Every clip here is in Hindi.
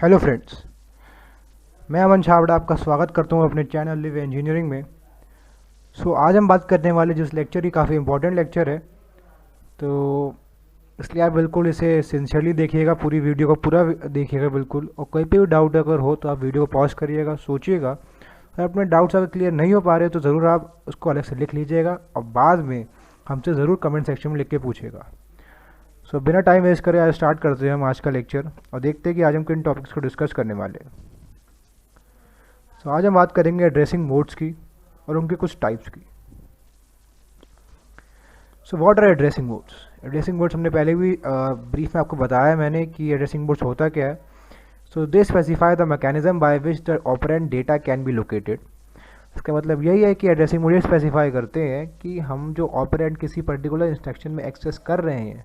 हेलो फ्रेंड्स, मैं अमन छाबड़ा आपका स्वागत करता हूं अपने चैनल लिव इंजीनियरिंग में। आज हम बात करने वाले जिस लेक्चर की काफ़ी इंपॉर्टेंट लेक्चर है, तो इसलिए आप बिल्कुल इसे सिंसियरली देखिएगा, पूरी वीडियो को पूरा देखिएगा बिल्कुल। और कोई भी डाउट अगर हो तो आप वीडियो को पॉज करिएगा, सोचिएगा। और अपने डाउट्स अगर क्लियर नहीं हो पा रहे तो ज़रूर आप उसको अलग से लिख लीजिएगा और बाद में हमसे ज़रूर कमेंट सेक्शन में लिख के पूछिएगा। बिना टाइम वेस्ट करे आज स्टार्ट करते हैं हम आज का लेक्चर और देखते हैं कि आज हम किन टॉपिक्स को डिस्कस करने वाले हैं। आज हम बात करेंगे एड्रेसिंग मोड्स की और उनके कुछ टाइप्स की। What are addressing modes? Addressing modes हमने पहले भी ब्रीफ में आपको बताया मैंने कि एड्रेसिंग मोड्स होता क्या है। They specify the mechanism by which the operand data can be located. इसका मतलब यही है कि एड्रेसिंग मोड स्पेसिफाई करते हैं कि हम जो ऑपरेंड किसी पर्टिकुलर इंस्ट्रक्शन में एक्सेस कर रहे हैं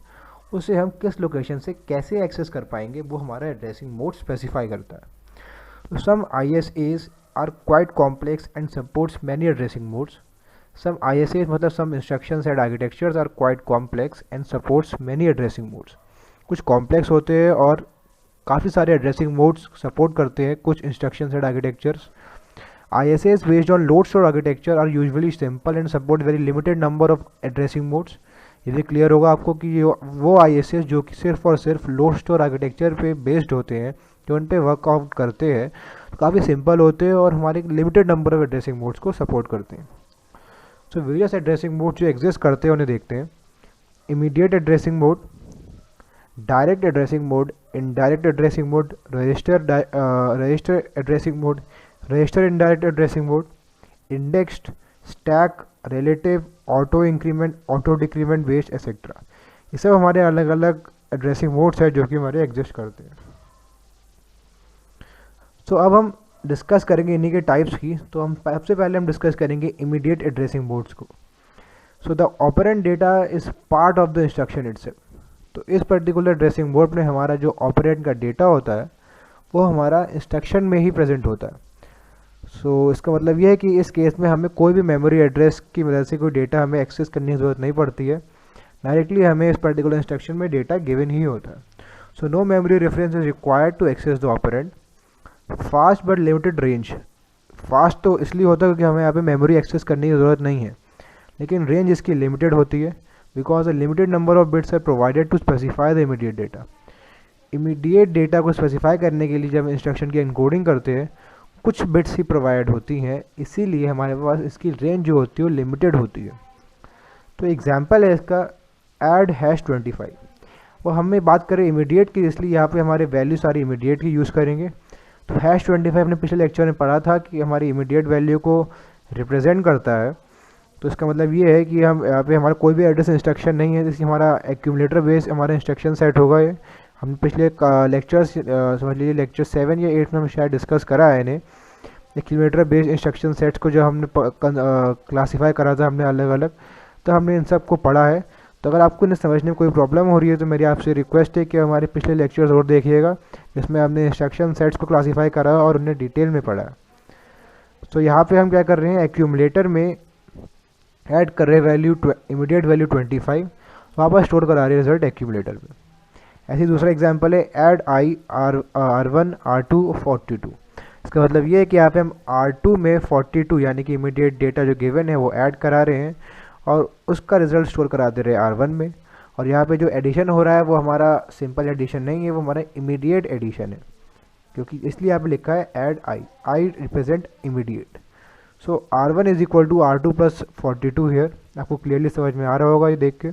उसे हम किस लोकेशन से कैसे एक्सेस कर पाएंगे, वो हमारा एड्रेसिंग मोड स्पेसिफाई करता है। सम ISAs are quite complex and supports many addressing modes. Some ISAs मतलब some instruction set architectures are quite complex and supports many addressing modes. कुछ complex होते हैं और काफ़ी सारे addressing modes support करते हैं कुछ instruction set architectures. ISAs based on load store architecture are usually simple and support very limited number of addressing modes. ये भी क्लियर होगा आपको कि ये वो ISAs जो कि सिर्फ और सिर्फ लोड स्टोर आर्किटेक्चर पे बेस्ड होते हैं, जो उन पे वर्कआउट करते हैं, काफ़ी सिंपल होते हैं और हमारे limited number of addressing modes को सपोर्ट करते हैं। वेरियस एड्रेसिंग मोड जो एग्जिस्ट करते हैं उन्हें देखते हैं। Immediate addressing mode, direct addressing mode, indirect addressing mode, register addressing mode, register indirect addressing mode, indexed, stack, relative, auto increment, auto decrement based etcetera. ये सब हमारे अलग अलग एड्रेसिंग मोड्स हैं जो कि हमारे एग्जिस्ट करते हैं। अब हम डिस्कस करेंगे इन्हीं के टाइप्स की। तो हम सबसे पहले हम डिस्कस करेंगे इमीडिएट एड्रेसिंग मोड्स को। The operand data is part of the instruction itself. तो इस पर्टिकुलर एड्रेसिंग मोड में हमारा जो ऑपरेंड का डेटा होता है वो हमारा इंस्ट्रक्शन में ही प्रेजेंट होता है। इसका मतलब ये है कि इस केस में हमें कोई भी मेमोरी एड्रेस की मदद से कोई डेटा हमें एक्सेस करने की ज़रूरत नहीं पड़ती है, डायरेक्टली हमें इस पर्टिकुलर इंस्ट्रक्शन में डेटा गिवन ही होता है। No memory reference is required to access the operand. Fast but limited range. Fast तो इसलिए होता है क्योंकि हमें यहाँ पे मेमोरी एक्सेस करने की ज़रूरत नहीं है, लेकिन रेंज इसकी लिमिटेड होती है because a limited number of bits are provided to specify the immediate data. Immediate data को स्पेसिफाई करने के लिए जब इंस्ट्रक्शन की एनकोडिंग करते हैं कुछ बिट्स ही प्रोवाइड होती हैं, इसीलिए हमारे पास इसकी रेंज जो होती है वो लिमिटेड होती है। तो एग्जाम्पल है इसका ऐड #25। वो हमें बात करें इमीडिएट की, इसलिए यहाँ पे हमारे वैल्यू सारी इमीडिएट की यूज़ करेंगे। तो #25 ने पिछले लेक्चर में पढ़ा था कि हमारी इमीडिएट वैल्यू को रिप्रेजेंट करता है। तो इसका मतलब ये है कि हम यहाँ पे हमारा कोई भी एड्रेस इंस्ट्रक्शन नहीं है, जिससे हमारा एक्यूमुलेटर बेस हमारा इंस्ट्रक्शन सेट होगा। ये हम पिछले लेक्चर्स समझ लीजिए लेक्चर 7 या 8 में हम शायद डिस्कस करा है इन्हें, एक्यूमुलेटर बेस्ड इंस्ट्रक्शन सेट्स को जो हमने क्लासीफाई करा था हमने अलग अलग, तो हमने इन सब को पढ़ा है। तो अगर आपको इन्हें समझने में कोई प्रॉब्लम हो रही है तो मेरी आपसे रिक्वेस्ट है कि हमारे पिछले लेक्चर्स और देखिएगा, जिसमें हमने इंस्ट्रक्शन सेट्स को क्लासीफाई करा और उन्हें डिटेल में पढ़ा। यहाँ पे हम क्या कर रहे हैं, एक्यूमुलेटर में ऐड कर रहे हैं वैल्यू इमीडिएट वैल्यू 25, वापस स्टोर करा रहे हैं रिजल्ट एक्यूमुलेटर में। ऐसे दूसरा एग्जाम्पल है ऐड R1 R2 42। इसका मतलब ये है कि यहाँ पे हम R2 में 42 यानी कि इमीडिएट डेटा जो गिवन है वो ऐड करा रहे हैं और उसका रिजल्ट स्टोर करा दे रहे हैं R1 में। और यहाँ पे जो एडिशन हो रहा है वो हमारा सिंपल एडिशन नहीं है, वो हमारा इमीडिएट एडिशन है, क्योंकि इसलिए यहाँ पे लिखा है add I represent immediate. R1 is equal to R2 plus 42 here. आपको क्लियरली समझ में आ रहा होगा ये देख के,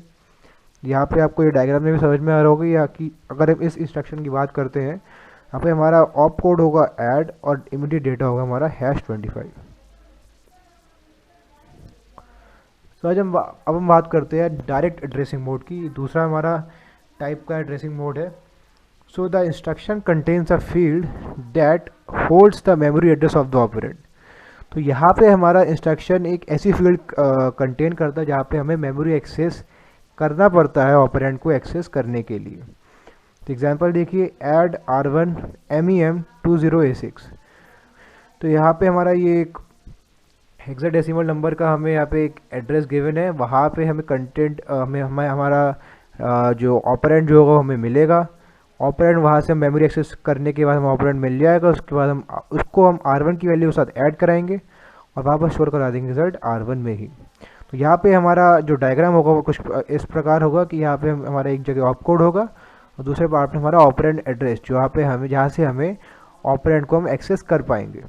यहाँ पे आपको ये डायग्राम में भी समझ में आ रहा होगा। या कि अगर हम इस इंस्ट्रक्शन की बात करते हैं, यहाँ पे हमारा ऑप कोड होगा ऐड और इमीडिएट डेटा होगा हमारा #25। अब हम बात करते हैं डायरेक्ट एड्रेसिंग मोड की। दूसरा हमारा टाइप का एड्रेसिंग मोड है। The instruction contains a field that holds the memory address of the operand. तो यहाँ पे हमारा इंस्ट्रक्शन एक ऐसी फील्ड कंटेन करता है जहाँ पे हमें मेमोरी एक्सेस करना पड़ता है ऑपरेंड को एक्सेस करने के लिए। तो एग्जांपल देखिए ऐड R1 MEM 20A6। तो यहाँ पे हमारा ये एक हेक्साडेसिमल नंबर का हमें यहाँ पे एक एड्रेस गिवन है, वहाँ पे हमें कंटेंट हमें हमारा जो ऑपरेंड जो होगा हमें मिलेगा। ऑपरेंड वहाँ से मेमोरी एक्सेस करने के बाद हम ऑपरेंड मिल जाएगा, उसके बाद हम उसको हम R1 की वैल्यू के साथ ऐड कराएंगे और वापस स्टोर करा देंगे रिजल्ट R1 में ही। तो यहाँ पे हमारा जो डायग्राम होगा वो कुछ इस प्रकार होगा कि यहाँ पे हमारा एक जगह ऑप कोड होगा और दूसरे पार्ट में हमारा ऑपरेंड एड्रेस, जहाँ पे हमें जहाँ से हमें ऑपरेंड को हम एक्सेस कर पाएंगे।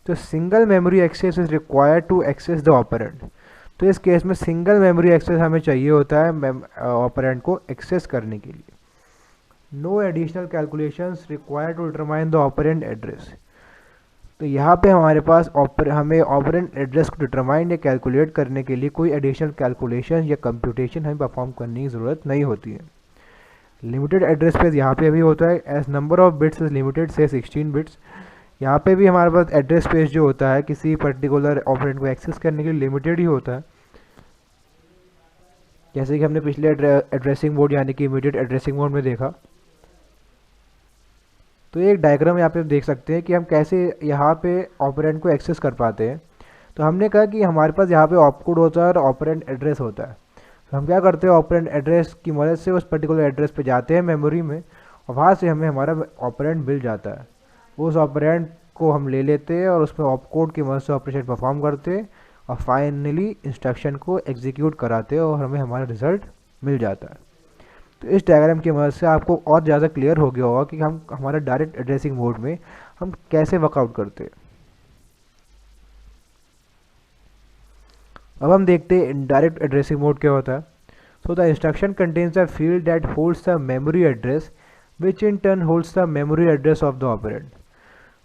तो single memory access is required to access the operand. तो इस केस में सिंगल मेमोरी एक्सेस हमें चाहिए होता है ऑपरेंड को एक्सेस करने के लिए। No additional calculations required to determine the operand address. तो यहाँ पे हमारे पास हमें ऑपरेंड एड्रेस को डिटरमाइन या कैलकुलेट करने के लिए कोई एडिशनल कैलकुलेशन या कंप्यूटेशन हमें परफॉर्म करने की ज़रूरत नहीं होती है। लिमिटेड एड्रेस स्पेस यहाँ पे भी होता है, as number of bits is limited से 16 बिट्स। यहाँ पे भी हमारे पास एड्रेस स्पेस जो होता है किसी पर्टिकुलर ऑपरेंड को एक्सेस करने के लिए लिमिटेड ही होता है, जैसे कि हमने पिछले एड्रेसिंग मोड यानी कि इमीडिएट एड्रेसिंग मोड में देखा। तो एक डायग्राम यहाँ पे देख सकते हैं कि हम कैसे यहाँ पे ऑपरेंड को एक्सेस कर पाते हैं। तो हमने कहा कि हमारे पास यहाँ पे ऑपकोड होता है और ऑपरेंड एड्रेस होता है। तो हम क्या करते हैं, ऑपरेंड एड्रेस की मदद से उस पर्टिकुलर एड्रेस पे जाते हैं मेमोरी में और वहाँ से हमें हमारा ऑपरेंड मिल जाता है। उस ऑपरेंड को हम ले लेते हैं और उसमें ऑपकोड की मदद से ऑपरेशन परफॉर्म करते हैं और फाइनली इंस्ट्रक्शन को एग्जीक्यूट कराते हैं और हमें हमारा रिजल्ट मिल जाता है। तो इस डायग्राम की मदद से आपको और ज़्यादा क्लियर हो गया होगा कि हम हमारा डायरेक्ट एड्रेसिंग मोड में हम कैसे वर्कआउट करते हैं। अब हम देखते हैं इनडायरेक्ट एड्रेसिंग मोड क्या होता है। So the instruction contains a field that holds the memory address which in turn holds the memory address of the operand.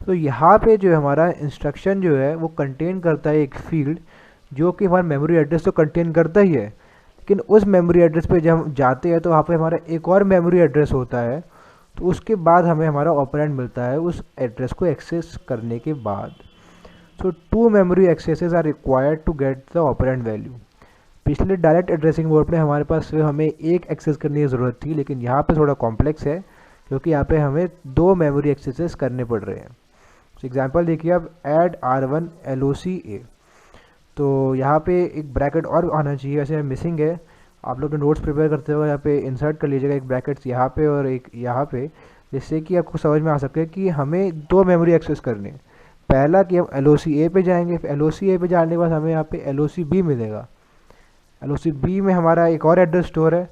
तो यहाँ पे जो हमारा इंस्ट्रक्शन जो है वो कंटेन करता है एक फील्ड जो कि हमारा मेमोरी एड्रेस तो कंटेन करता ही है, लेकिन उस मेमोरी एड्रेस पे जब हम जाते हैं तो वहाँ पे हमारा एक और मेमोरी एड्रेस होता है। तो उसके बाद हमें हमारा ऑपरेंड मिलता है उस एड्रेस को एक्सेस करने के बाद। So 2 memory accesses are required to get the operand value. पिछले डायरेक्ट एड्रेसिंग मोड में हमारे पास हमें एक एक्सेस करने की ज़रूरत थी, लेकिन यहाँ पे थोड़ा कॉम्प्लेक्स है क्योंकि यहाँ पे हमें 2 मेमोरी एक्सेसेस करने पड़ रहे हैं। तो एग्जांपल देखिए, अब ऐड R1 LOC-A। तो यहाँ पे एक ब्रैकेट और आना चाहिए, ऐसे मिसिंग है। आप लोग नोट्स प्रिपेयर करते हो यहाँ पे इंसर्ट कर लीजिएगा एक ब्रैकेट्स यहाँ पे और एक यहाँ पे, जिससे कि आपको समझ में आ सके कि हमें 2 मेमोरी एक्सेस करने हैं। पहला कि हम LOC-A पे जाएंगे, फिर LOC-A पे जाने के बाद हमें यहाँ पे LOC-B मिलेगा। LOC-B में हमारा एक और एड्रेस स्टोर है,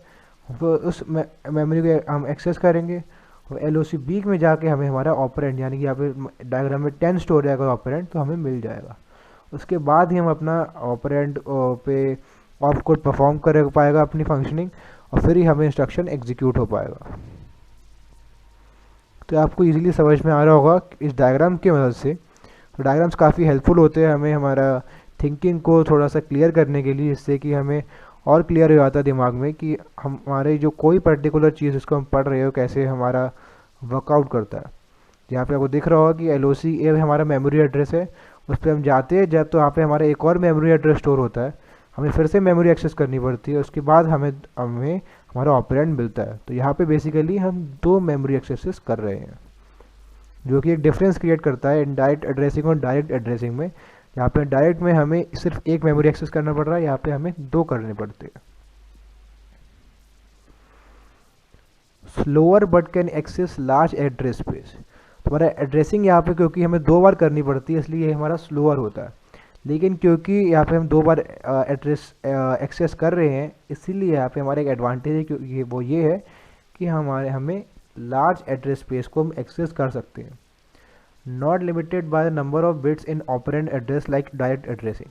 तो उस मेमोरी को हम एक्सेस करेंगे और LOC-B में जाके हमें हमारा ऑपरेंड यानी कि यहाँ पे डायग्राम में 10 स्टोर रहेगा ऑपरेंड, तो हमें मिल जाएगा। उसके बाद ही हम अपना ऑपरेंड पे ऑप कोड परफॉर्म कर पाएगा अपनी फंक्शनिंग और फिर ही हमें इंस्ट्रक्शन एग्जीक्यूट हो पाएगा। तो आपको इजीली समझ में आ रहा होगा इस डायग्राम की मदद से। तो डायग्राम्स काफ़ी हेल्पफुल होते हैं हमें हमारा थिंकिंग को थोड़ा सा क्लियर करने के लिए, जिससे कि हमें और क्लियर हो जाता है दिमाग में कि हमारे जो कोई पर्टिकुलर चीज़ उसको हम पढ़ रहे हो कैसे हमारा वर्कआउट करता है। यहाँ पे आपको दिख रहा होगा कि LOC-A हमारा मेमोरी एड्रेस है, उस पर हम जाते हैं जब तो वहाँ पे हमारा एक और मेमोरी एड्रेस स्टोर होता है, हमें फिर से मेमोरी एक्सेस करनी पड़ती है, उसके बाद हमें हमारा ऑपरेंड मिलता है। तो यहाँ पे बेसिकली हम 2 मेमोरी एक्सेसेस कर रहे हैं, जो कि एक डिफरेंस क्रिएट करता है इनडायरेक्ट एड्रेसिंग और डायरेक्ट एड्रेसिंग में। यहाँ पे डायरेक्ट में हमें सिर्फ एक मेमोरी एक्सेस करना पड़ रहा है, यहाँ पे हमें 2 करने पड़ते हैं। Slower but can access large address space. हमारा एड्रेसिंग यहाँ पे क्योंकि हमें 2 बार करनी पड़ती है इसलिए हमारा स्लोअर होता है, लेकिन क्योंकि यहाँ पे हम 2 बार एड्रेस एक्सेस कर रहे हैं इसीलिए यहाँ पे हमारा एक एडवांटेज है, क्योंकि वो ये है कि हमें लार्ज एड्रेस स्पेस को हम एक्सेस कर सकते हैं। Not limited by the number of bits in operand address like direct addressing.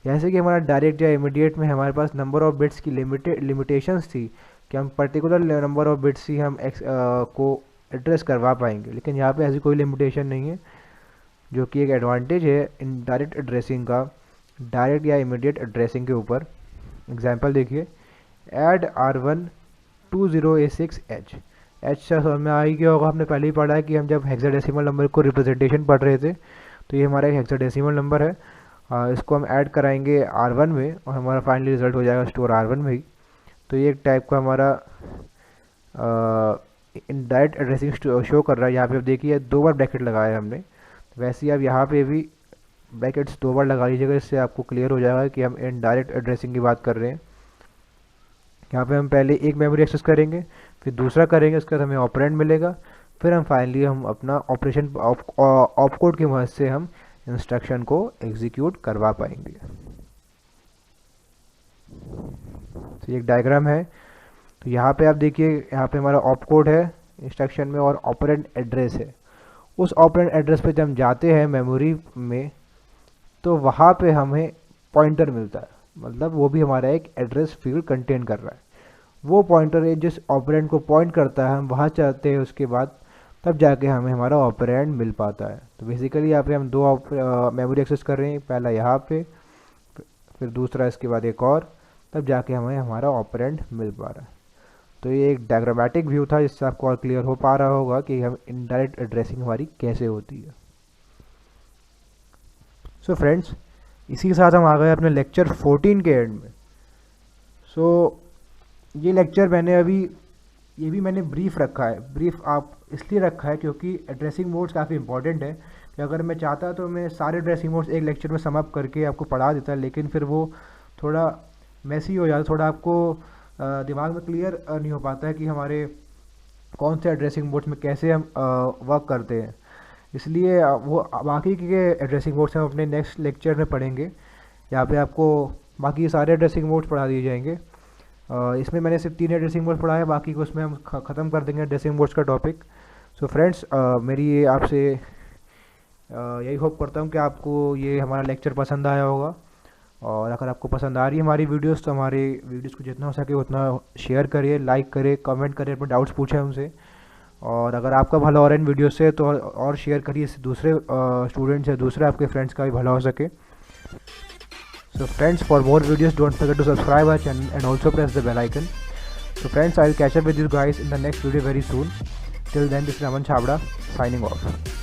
जैसे कि हमारा डायरेक्ट या इमीडिएट में हमारे पास नंबर ऑफ बिट्स की लिमिटेशंस थी कि हम पर्टिकुलर नंबर ऑफ बिट्स ही हम को एड्रेस करवा पाएंगे, लेकिन यहाँ पे ऐसी कोई लिमिटेशन नहीं है, जो कि एक एडवांटेज है इन डायरेक्ट एड्रेसिंग का डायरेक्ट या इमीडिएट एड्रेसिंग के ऊपर। एग्जांपल देखिए, ऐड R1 20A6H। H से समझ में आ ही गया होगा, हमने पहले ही पढ़ा है कि हम जब हेक्साडेसिमल नंबर को रिप्रेजेंटेशन पढ़ रहे थे, तो ये हमारा एक हेक्साडेसिमल नंबर है। इसको हम ऐड कराएंगे R1 में और हमारा फाइनली रिजल्ट हो जाएगा स्टोर R1 में ही। तो ये एक टाइप का हमारा इनडायरेक्ट एड्रेसिंग शो कर रहा है। यहाँ पे आप देखिए 2 बार ब्रैकेट लगाया है हमने, वैसे ही आप यहाँ पे भी ब्रैकेट्स 2 बार लगा लीजिएगा, इससे आपको क्लियर हो जाएगा कि हम इनडायरेक्ट एड्रेसिंग की बात कर रहे हैं। यहाँ पे हम पहले एक मेमोरी एक्सेस करेंगे, फिर दूसरा करेंगे, उसके बाद हमें ऑपरेंड मिलेगा, फिर हम फाइनली हम अपना ऑपरेशन ऑपकोड की मदद से हम इंस्ट्रक्शन को एग्जीक्यूट करवा पाएंगे। तो ये एक डायग्राम है। तो यहाँ पे आप देखिए, यहाँ पे हमारा ऑपकोड है इंस्ट्रक्शन में और ऑपरेंड एड्रेस है। उस ऑपरेंड एड्रेस पे जब हम जाते हैं मेमोरी में, तो वहाँ पे हमें पॉइंटर मिलता है, मतलब वो भी हमारा एक एड्रेस फील्ड कंटेन कर रहा है। वो पॉइंटर है जिस ऑपरेंड को पॉइंट करता है, हम वहाँ चाहते हैं, उसके बाद तब जाके हमें हमारा ऑपरेंड मिल पाता है। तो बेसिकली यहाँ पे हम दो मेमोरी एक्सेस कर रहे हैं, पहला यहाँ पे, फिर दूसरा इसके बाद एक और, तब जाके हमें हमारा ऑपरेंड मिल पा रहा है। तो ये एक डायग्रामेटिक व्यू था, जिससे आपको और क्लियर हो पा रहा होगा कि हम इनडायरेक्ट एड्रेसिंग हमारी कैसे होती है। सो फ्रेंड्स, इसी के साथ हम आ गए अपने लेक्चर 14 के एंड में। सो ये लेक्चर ये भी मैंने ब्रीफ रखा है। ब्रीफ आप इसलिए रखा है क्योंकि एड्रेसिंग मोड्स काफ़ी इंपॉर्टेंट है, कि अगर मैं चाहता तो मैं सारे एड्रेसिंग मोड्स एक लेक्चर में सम अप करके आपको पढ़ा देता, लेकिन फिर वो थोड़ा मैसी हो जाता, थोड़ा आपको दिमाग में क्लियर नहीं हो पाता है कि हमारे कौन से एड्रेसिंग मोड्स में कैसे हम वर्क करते हैं। इसलिए वो बाकी के एड्रेसिंग मोड्स हम अपने नेक्स्ट लेक्चर में पढ़ेंगे। यहाँ पे आपको बाकी सारे एड्रेसिंग मोड्स पढ़ा दिए जाएंगे। इसमें मैंने सिर्फ 3 एड्रेसिंग मोड्स पढ़ा है, बाकी को उसमें हम ख़त्म कर देंगे एड्रेसिंग मोड्स का टॉपिक। सो फ्रेंड्स, मेरी ये आपसे यही होप करता हूँ कि आपको ये हमारा लेक्चर पसंद आया होगा, और अगर आपको पसंद आ रही है हमारी वीडियोस तो हमारे वीडियोस को जितना हो सके उतना शेयर करिए, लाइक करिए, कमेंट करिए, अपने डाउट्स पूछें हमसे। और अगर आपका भला हो रहा है इन वीडियो से तो और शेयर करिए, इससे दूसरे स्टूडेंट्स या दूसरे आपके फ्रेंड्स का भी भला हो सके। So friends, for more videos don't forget to subscribe our channel and also press the bell icon. So friends, I'll catch up with you guys in the next video very soon. Till then, this is Raman Chabda signing off.